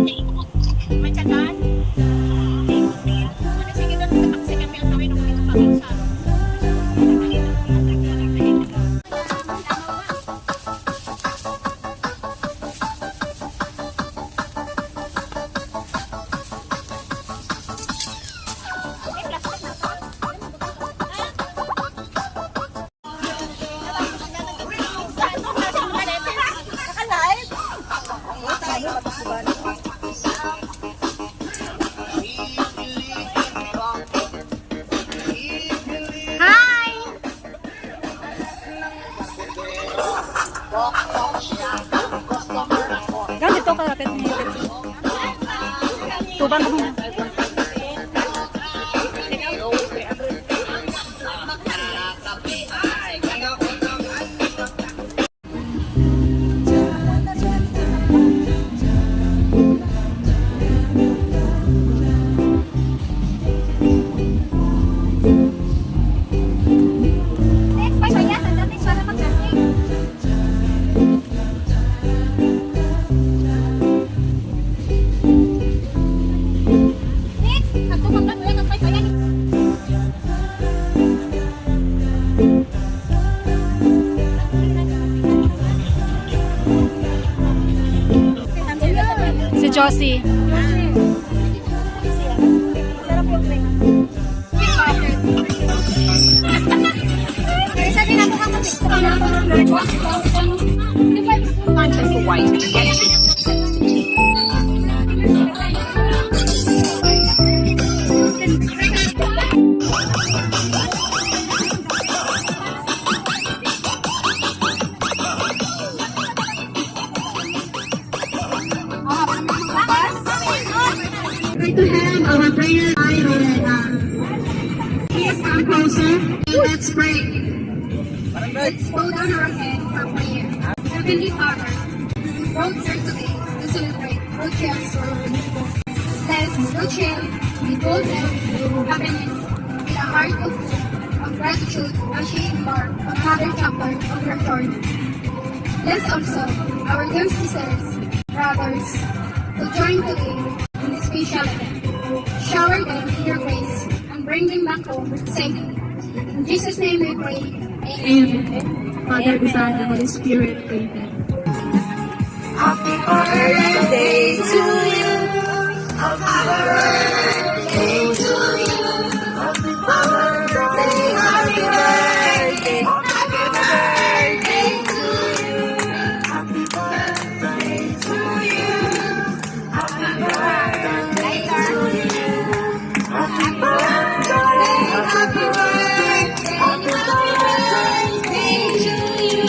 May tsagaan? Sige doon sa taxi kami ang tawin ng mga pangsa. Ganito ka lapit mo. Tubang mo. Si Josie. To have our prayer please come closer. Let's pray. Let's bow down our heads for prayer. Heavenly Father, we brought here today to celebrate Roche's story. Bless Roche with bold happiness, with a heart of gratitude as she embarked on another chapter of her journey. Bless also our dear sisters, brothers, who joined today in this special event. Shower them in your grace and bring them back home safely. In Jesus' name we pray. Amen. Father, the Son, and the Holy Spirit. Amen. Happy birthday to you. Happy birthday to you. Happy birthday, happy birthday. Happy birthday to you. Happy birthday to you. Happy birthday to you. Happy birthday, happy birthday. Happy birthday to you.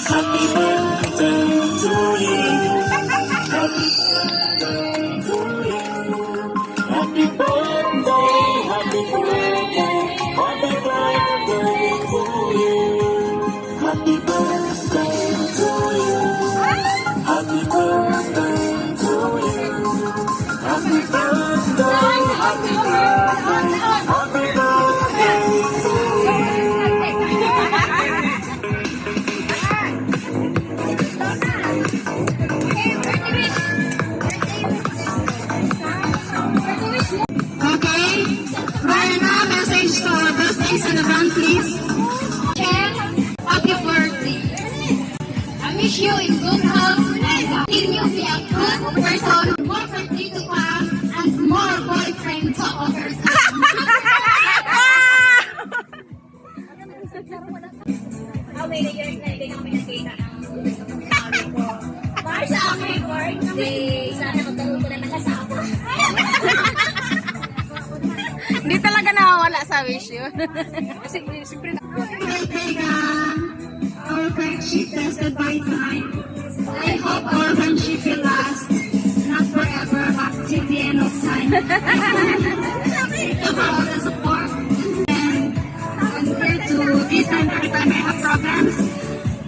Happy birthday to you. Happy birthday to you. Happy birthday, happy birthday, happy birthday to you. Happy birthday to you. Happy birthday to you. Happy birthday, happy birthday, happy birthday to you. Okay, right now, message to our birthday celebrant, please. Chen, happy birthday. I wish you in good health and continue to be a good person, more birthday to come, and more boyfriend to offer. How many years na hindi kami nakita ng sabi ko? Para sa aking birthday, sana magkaroon ko na nakasama. Hindi talaga nawawala sa wish yun. Kasi siyempre na. Birthday girl, our friendship tested by time. I hope our friendship will last, not forever, but till the end of time. Thank you for all the support. And compared to this time, every time I have problems,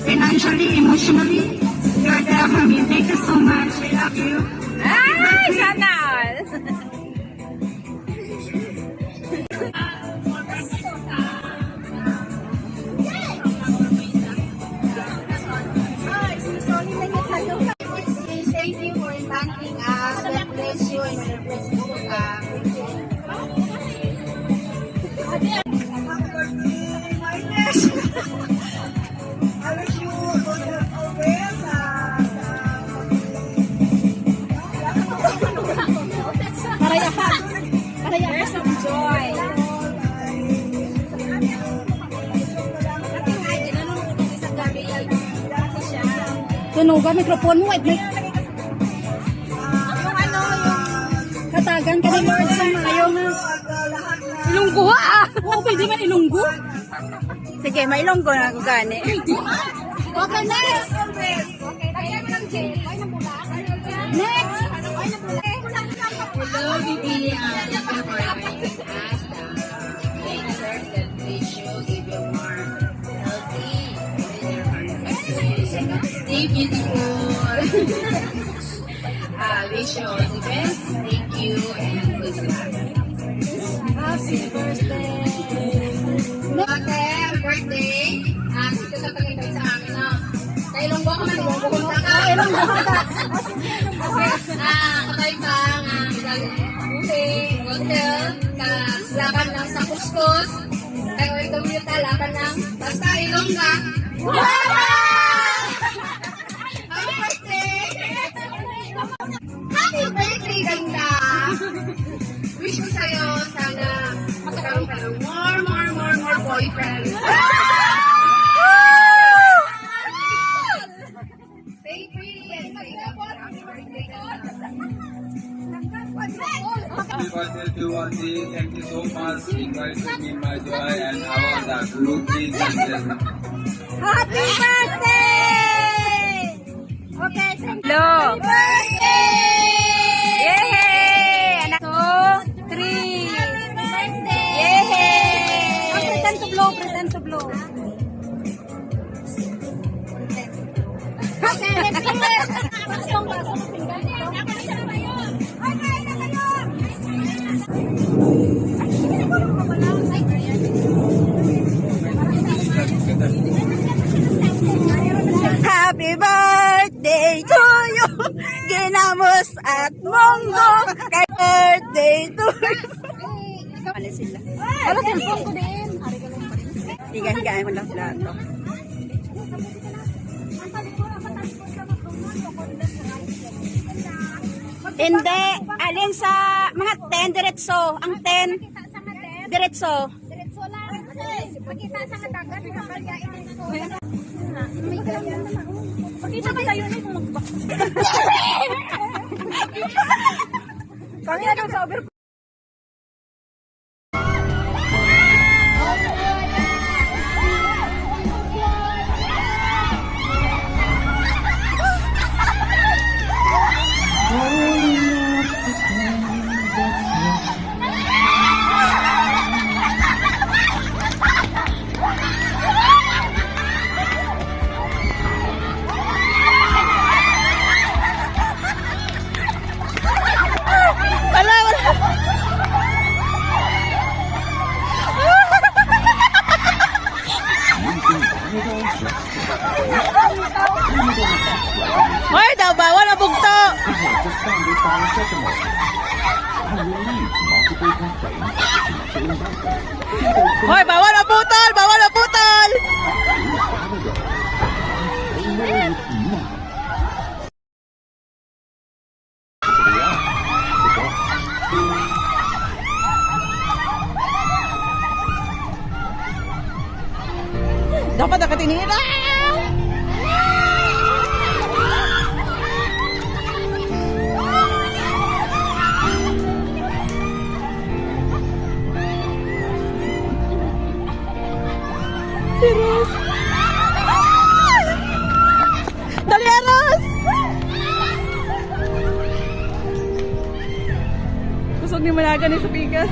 financially, emotionally, you're there for me. Thank you so much. I love you. Ay, sana all. Thank you Joy. Ate nga, ginanong ko itong isang gabi. Kasi siya. Tunugan, mikrofon mo. Wait, Yung ano, yung katagan ka ni Lord sa mayo nga. Ilunggo ha! Oo, pwede man ilunggo. Sige, mailunggo na ako gani. okay, next. Okay, lagyan mo ng gel. Ay, namula. Next. Ay, namula. Hello, Bibi. Before I ask make sure that we should give you more healthy in your heart. Stay beautiful. Wish you all the best. Thank you and good luck. Happy birthday. Ate, birthday. Sito sa pagkakita sa amin na. Kailong ko naman. Kailong ko ka. Katay pa nga. Hotel. Laban ng sa kuskus. Kayo ito minuta. Laban ng basta ilong ka. Happy birthday! Happy birthday, ganda! Wish ko sa'yo, sana magkaroon ka ng more boyfriends. Stay pretty and stay happy birthday, ganda. Happy birthday to Auntie. Thank you so much. Encouraging me my joy and our the group Jesus. Happy birthday! Okay, thank you. Hello. Happy birthday! Yay! Anak. 2, 3. Happy birthday! Yay! Pretend to blow, pretend to blow. Okay, let's do it. Pasong ba? Pasong pinggan dito. Okay, na kayo. Happy birthday to you, Ginamos at Monggo. Kay birthday to you. Ano sila? Wala cellphone ko din. Higa-higaan mo lang plato. Hindi. Alin sa mga 10 diretso. Ang 10 diretso. Diretso lang. Makita sa katagan sa kalya ito. Makita ba tayo ni kung magbak? Kami na sa over. Wala, wala. Hoy, daw bawal ang bugto. Hoy, bawal ang putol, bawal ang putol. Dapat nakatinira. Serious? Dali, Aros! Kusog ni Malaga ni sa pikas.